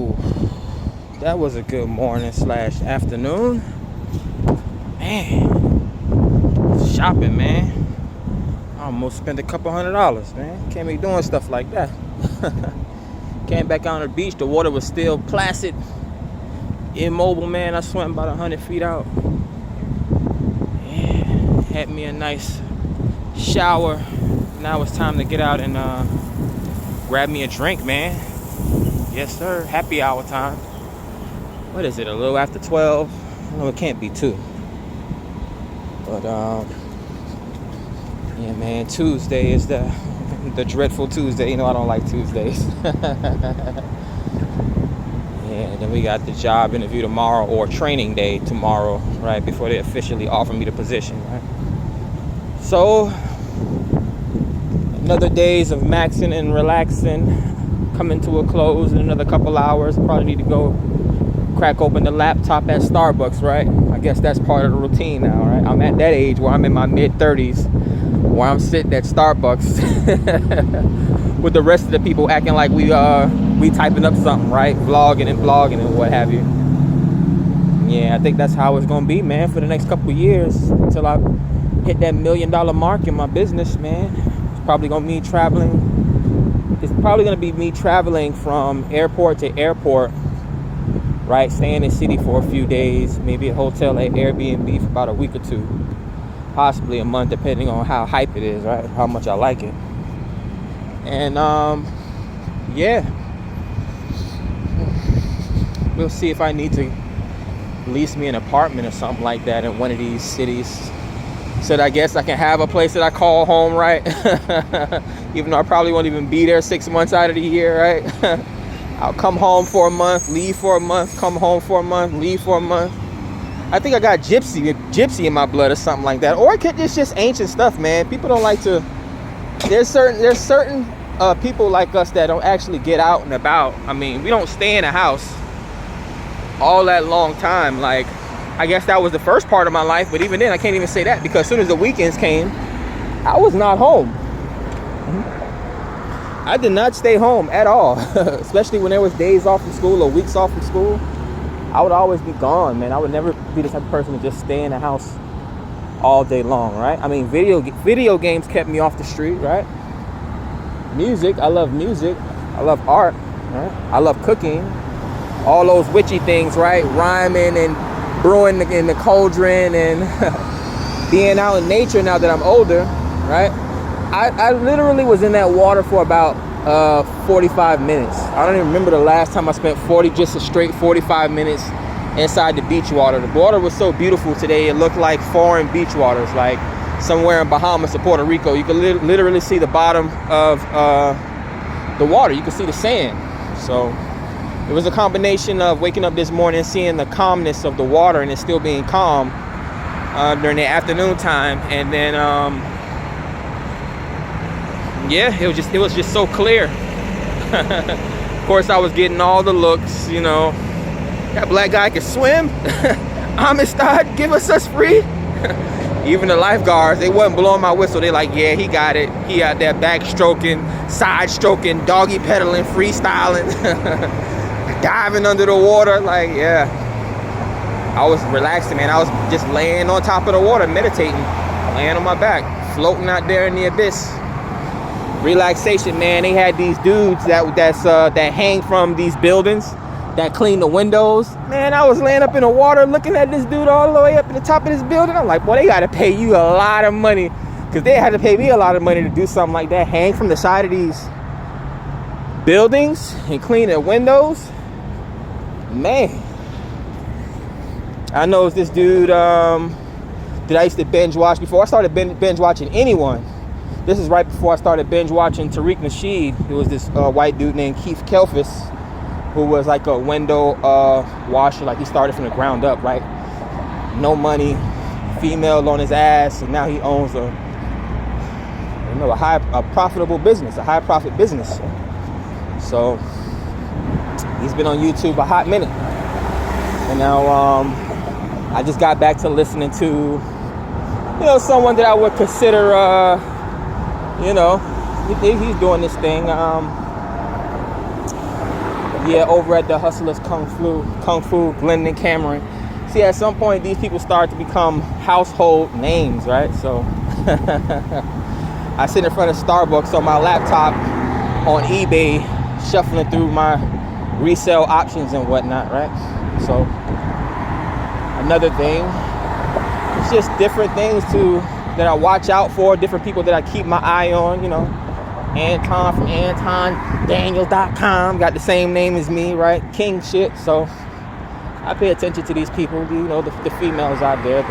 Woo. That was a good morning slash afternoon. Man. Shopping, man. I almost spent a couple $100, man. Can't be doing stuff like that. Came back on the beach. The water was still placid. Immobile, man. I swam about 100 feet out. Yeah. Had me a nice shower. Now it's time to get out and grab me a drink, man. Yes, sir. Happy hour time. What is it? A little after 12? No, it can't be 2. But yeah, man. Tuesday is the dreadful Tuesday. You know I don't like Tuesdays. Yeah. Then we got the job interview tomorrow, or training day tomorrow, right before they officially offer me the position, right? So another days of maxing and relaxing coming to a close in another couple hours. Probably need to go crack open the laptop at Starbucks, right? I guess that's part of the routine now, right? I'm at that age where I'm in my mid-30s, where I'm sitting at Starbucks with the rest of the people acting like we typing up something, right? Vlogging and blogging and what have you. Yeah, I think that's how it's gonna be, man, for the next couple years until I hit that $1 million mark in my business, man. It's probably gonna be traveling. It's probably gonna be me traveling from airport to airport, right? Staying in the city for a few days, maybe a hotel at Airbnb for about a week or 2, possibly a month, depending on how hype it is, right? How much I like it. And yeah, we'll see if I need to lease me an apartment or something like that in one of these cities. So I guess I can have a place that I call home, right? Even though I probably won't even be there 6 months out of the year, right? I'll come home for a month, leave for a month, come home for a month, leave for a month. I think I got gypsy in my blood or something like that. Or it's just ancient stuff, man. People don't like to. There's certain people like us that don't actually get out and about. I mean, we don't stay in a house all that long time. Like, I guess that was the first part of my life, but even then I can't even say that, because as soon as the weekends came, I was not home. I did not stay home at all. Especially when there was days off from school or weeks off from school. I would always be gone, man. I would never be the type of person to just stay in the house all day long, right? I mean, video games kept me off the street, right? Music, I love music. I love art, right? I love cooking. All those witchy things, right? Rhyming and brewing in the cauldron and being out in nature now that I'm older, right? I literally was in that water for about 45 minutes. I don't even remember the last time I spent just a straight 45 minutes inside the beach water. The water was so beautiful today. It looked like foreign beach waters, like somewhere in Bahamas or Puerto Rico. You could literally see the bottom of the water. You could see the sand. So it was a combination of waking up this morning, seeing the calmness of the water and it still being calm during the afternoon time, and then yeah, it was just so clear. Of course, I was getting all the looks, you know. That black guy can swim. Amistad, give us free. Even the lifeguards, they wasn't blowing my whistle. They like, yeah, he got it. He out there backstroking, side stroking, doggy pedaling, freestyling. Diving under the water, like, yeah. I was relaxing, man. I was just laying on top of the water, meditating, laying on my back, floating out there in the abyss. Relaxation, man. They had these dudes that hang from these buildings that clean the windows. Man, I was laying up in the water looking at this dude all the way up at the top of this building. I'm like, boy, they gotta pay you a lot of money, because they had to pay me a lot of money to do something like that. Hang from the side of these buildings and clean the windows. Man, I know this dude that I used to binge watch before I started binge watching anyone. This is right before I started binge watching Tariq Nasheed. It was this white dude named Keith Kelfis, who was like a window washer. Like, he started from the ground up, right? No money, female on his ass, and now he owns a profitable business, a high profit business. So he's been on YouTube a hot minute, and now I just got back to listening to, someone that I would consider, he's doing this thing. Yeah, over at the Hustlers Kung Fu, Glendon, Cameron. See, at some point, these people start to become household names, right? So I sit in front of Starbucks on my laptop on eBay, shuffling through my resale options and whatnot, right? So another thing, it's just different things that I watch out for, different people that I keep my eye on, you know. Anton from AntonDaniel.com, got the same name as me, right? King shit. So I pay attention to these people, you know, the females out there,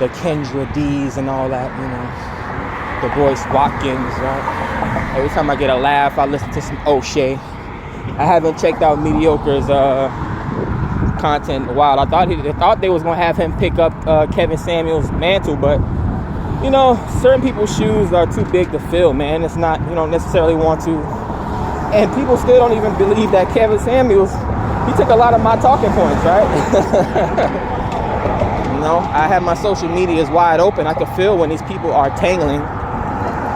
the Kendra D's and all that, you know, the Royce Watkins, right? Every time I get a laugh, I listen to some O'Shea. I haven't checked out Mediocre's content in a while. I thought they was gonna have him pick up Kevin Samuels' mantle, but you know, certain people's shoes are too big to fill, man. It's not, you don't necessarily want to. And people still don't even believe that Kevin Samuels, he took a lot of my talking points, right? You know, I have my social medias wide open. I can feel when these people are tangling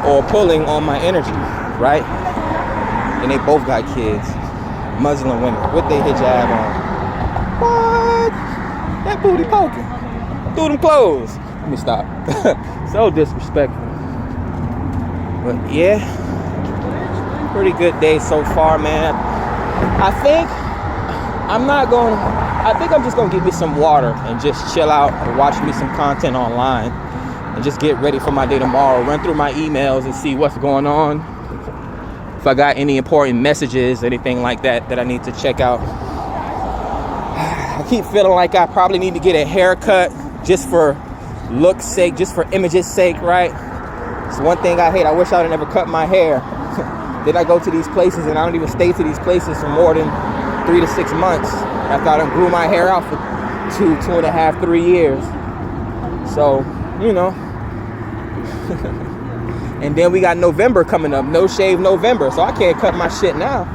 or pulling on my energy, right? And they both got kids, Muslim women, with their hijab on. What? That booty poking through them clothes. Let me stop. So disrespectful. But yeah, pretty good day so far, man. I think I'm just gonna get me some water and just chill out and watch me some content online and just get ready for my day tomorrow. Run through my emails and see what's going on. If I got any important messages, anything like that I need to check out. I keep feeling like I probably need to get a haircut just for look's sake, just for image's sake, right? It's one thing I hate. I wish I would have never cut my hair. Then I go to these places and I don't even stay to these places for more than 3 to 6 months after I done grew my hair out for 2.5, 3 years. So, you know. And then we got November coming up, no shave November, so I can't cut my shit now.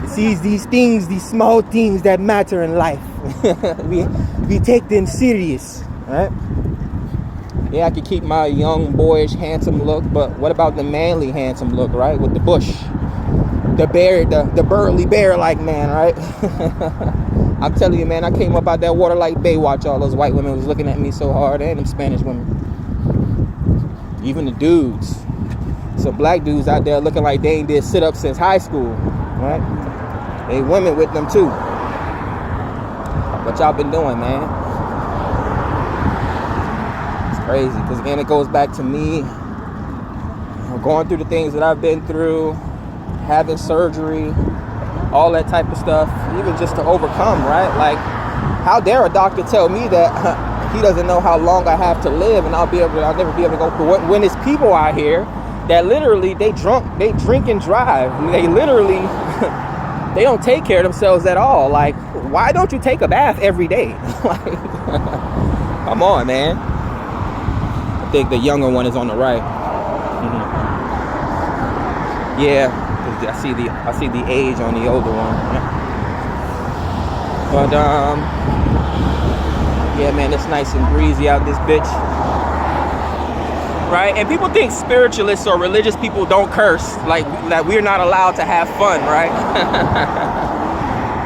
See, these things, these small things that matter in life. we take them serious, right? Yeah, I could keep my young, boyish, handsome look, but what about the manly, handsome look, right? With the bush, the bear, the burly bear-like man, right? I'm telling you, man, I came up out that water like Baywatch. All those white women was looking at me so hard, and them Spanish women, even the dudes. Some black dudes out there looking like they ain't did sit-ups since high school, right? They women with them too. What y'all been doing, man? It's crazy, because again, it goes back to me going through the things that I've been through, having surgery, all that type of stuff, even just to overcome, right? Like, how dare a doctor tell me that he doesn't know how long I have to live and I'll never be able to go through it, when there's people out here that literally they drink and drive. They literally they don't take care of themselves at all. Like, why don't you take a bath every day? Like, come on, man. I think the younger one is on the right. Mm-hmm. Yeah, I see the age on the older one. But yeah, man, it's nice and breezy out this bitch. Right? And people think spiritualists or religious people don't curse, like that we're not allowed to have fun, right?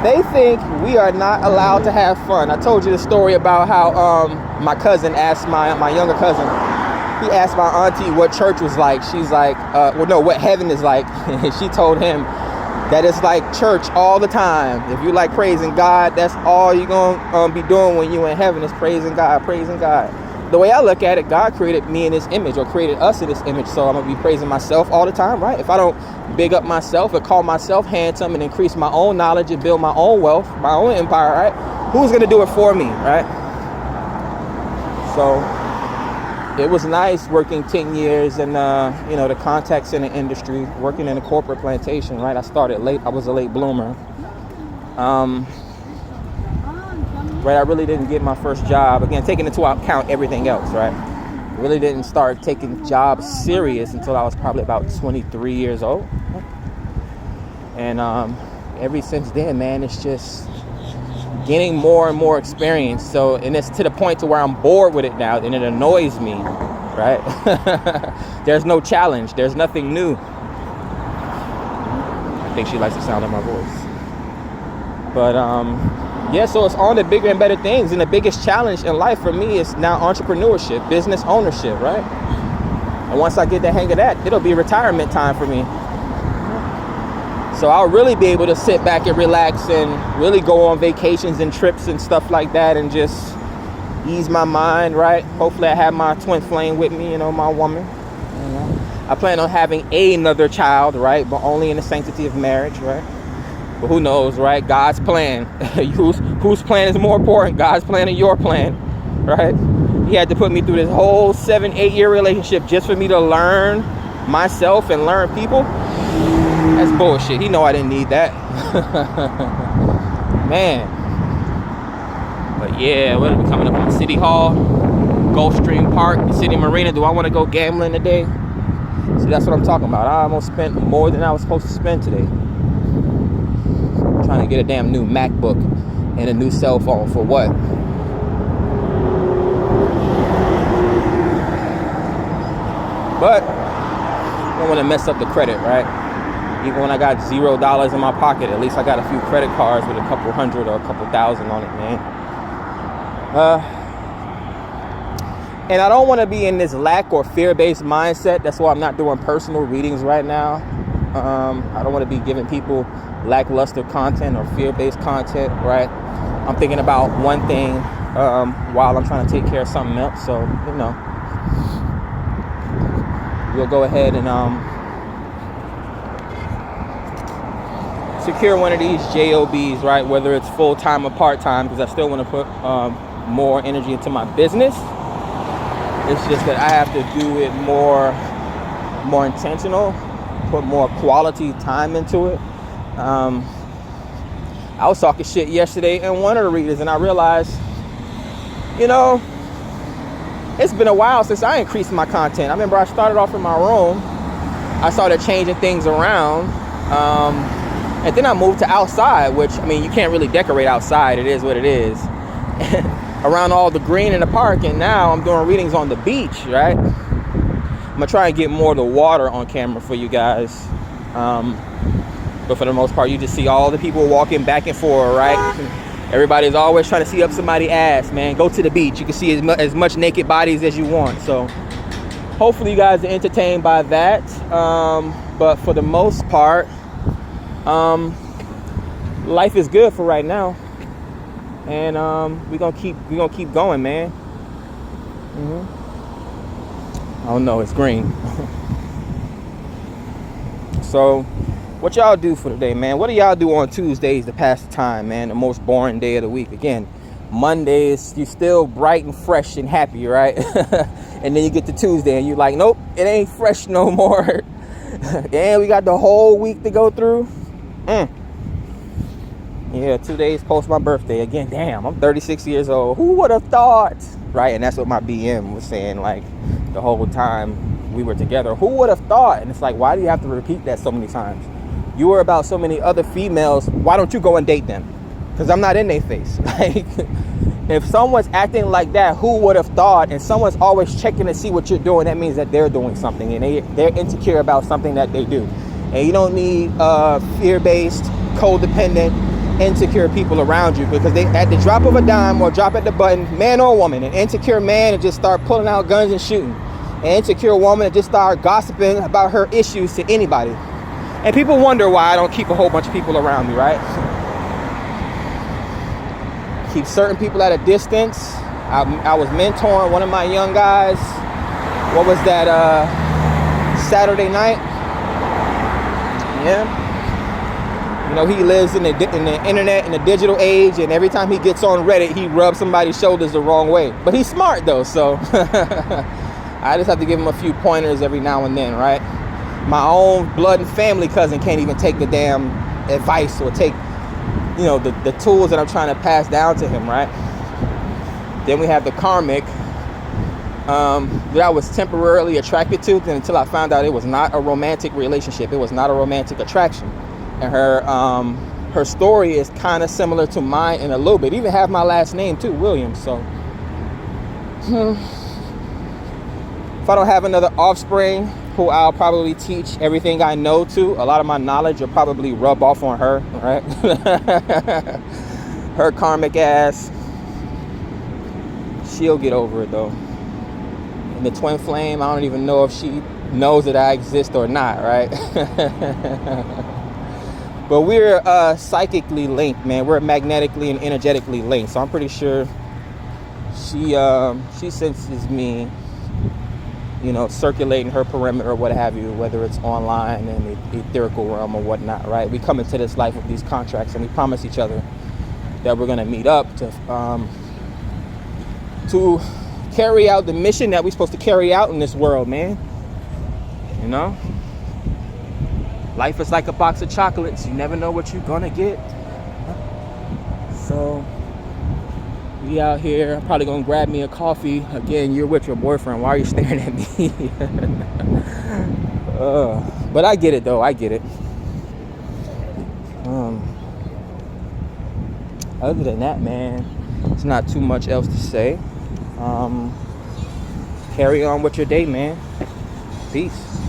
They think we are not allowed to have fun. I told you the story about how my cousin asked my younger cousin, he asked my auntie what church was like. She's like, well, no, what heaven is like. And she told him that it's like church all the time. If you like praising God, that's all you're gonna be doing when you're in heaven, is praising God, praising God. The way I look at it, God created me in his image, or created us in his image, so I'm going to be praising myself all the time, right? If I don't big up myself and call myself handsome and increase my own knowledge and build my own wealth, my own empire, right? Who's going to do it for me, right? So it was nice working 10 years in, you know, the contact center industry, working in a corporate plantation, right? I started late. I was a late bloomer. Right, I really didn't get my first job, again, taking into account everything else, right? Really didn't start taking jobs serious until I was probably about 23 years old. And ever since then, man, it's just getting more and more experience. So, and it's to the point to where I'm bored with it now, and it annoys me, right? There's no challenge. There's nothing new. think she likes the sound of my voice. But yeah, so it's on to bigger and better things. And the biggest challenge in life for me is now entrepreneurship, business ownership, right? And once I get the hang of that, it'll be retirement time for me. So I'll really be able to sit back and relax and really go on vacations and trips and stuff like that and just ease my mind, right? Hopefully I have my twin flame with me, my woman. I plan on having another child, right? But only in the sanctity of marriage, right? But who knows, right? God's plan. Whose plan is more important? God's plan or your plan, right? He had to put me through this whole 7-8 year relationship just for me to learn myself and learn people. That's bullshit. He know I didn't need that. Man. But yeah, what are we coming up on? City Hall, Gulfstream Park, the City Marina. Do I want to go gambling today? See, that's what I'm talking about. I almost spent more than I was supposed to spend today. Trying to get a damn new MacBook and a new cell phone for what? But I don't want to mess up the credit, right? Even when I got $0 in my pocket, at least I got a few credit cards with a couple hundred or a couple thousand on it, man. And I don't want to be in this lack or fear-based mindset. That's why I'm not doing personal readings right now. I don't want to be giving people lackluster content or fear-based content, right? I'm thinking about one thing while I'm trying to take care of something else. So, we'll go ahead and secure one of these JOBs, right? Whether it's full-time or part-time, because I still want to put more energy into my business. It's just that I have to do it more intentional, put more quality time into it. I was talking shit yesterday in one of the readers, and I realized, it's been a while since I increased my content. I remember I started off in my room. I started changing things around. And then I moved to outside, which, you can't really decorate outside. It is what it is. Around all the green in the park, and now I'm doing readings on the beach, right? I'm gonna try and get more of the water on camera for you guys. But for the most part, you just see all the people walking back and forth, right? Everybody's always trying to see up somebody's ass, man. Go to the beach. You can see as much naked bodies as you want. So hopefully you guys are entertained by that. But for the most part, life is good for right now. And we're gonna keep going, man. Oh no, it's green. So what y'all do for the day, man? What do y'all do on Tuesdays to pass the time, man? The most boring day of the week. Again, Mondays, you still bright and fresh and happy, right? And then you get to Tuesday and you're like, nope, it ain't fresh no more. And we got the whole week to go through. Yeah, 2 days post my birthday. Again, damn, I'm 36 years old. Who would have thought? Right, and that's what my BM was saying, like, the whole time we were together. Who would have thought? And it's like, why do you have to repeat that so many times? You were about so many other females. Why don't you go and date them? Because I'm not in their face. Like, if someone's acting like that, who would have thought? And someone's always checking to see what you're doing. That means that they're doing something, and they're insecure about something that they do. And you don't need fear-based, codependent, insecure people around you, because they, at the drop of a dime or drop at the button, man or woman, an insecure man will just start pulling out guns and shooting. An insecure woman will just start gossiping about her issues to anybody. And people wonder why I don't keep a whole bunch of people around me, right? Keep certain people at a distance. I was mentoring one of my young guys. What was that, Saturday night? Yeah. He lives in the internet, in the digital age, and every time he gets on Reddit, he rubs somebody's shoulders the wrong way. But he's smart, though, so I just have to give him a few pointers every now and then, right? My own blood and family cousin can't even take the damn advice or take, the tools that I'm trying to pass down to him, right? Then we have the karmic that I was temporarily attracted to until I found out it was not a romantic relationship. It was not a romantic attraction. And her story is kind of similar to mine in a little bit. Even have my last name too, Williams. So if I don't have another offspring, who I'll probably teach everything I know to. A lot of my knowledge will probably rub off on her, right? Her karmic ass. She'll get over it though. And the twin flame, I don't even know if she knows that I exist or not, right? But we're psychically linked, man. We're magnetically and energetically linked. So I'm pretty sure she senses me, you know, circulating her perimeter or what have you, whether it's online in the etherical realm or whatnot, right? We come into this life with these contracts, and we promise each other that we're gonna meet up to carry out the mission that we're supposed to carry out in this world, man. You know? Life is like a box of chocolates. You never know what you're gonna get. So we out here. I'm probably gonna grab me a coffee. Again, you're with your boyfriend. Why are you staring at me? But I get it though. I get it. Other than that, man, it's not too much else to say. Carry on with your day, man. Peace.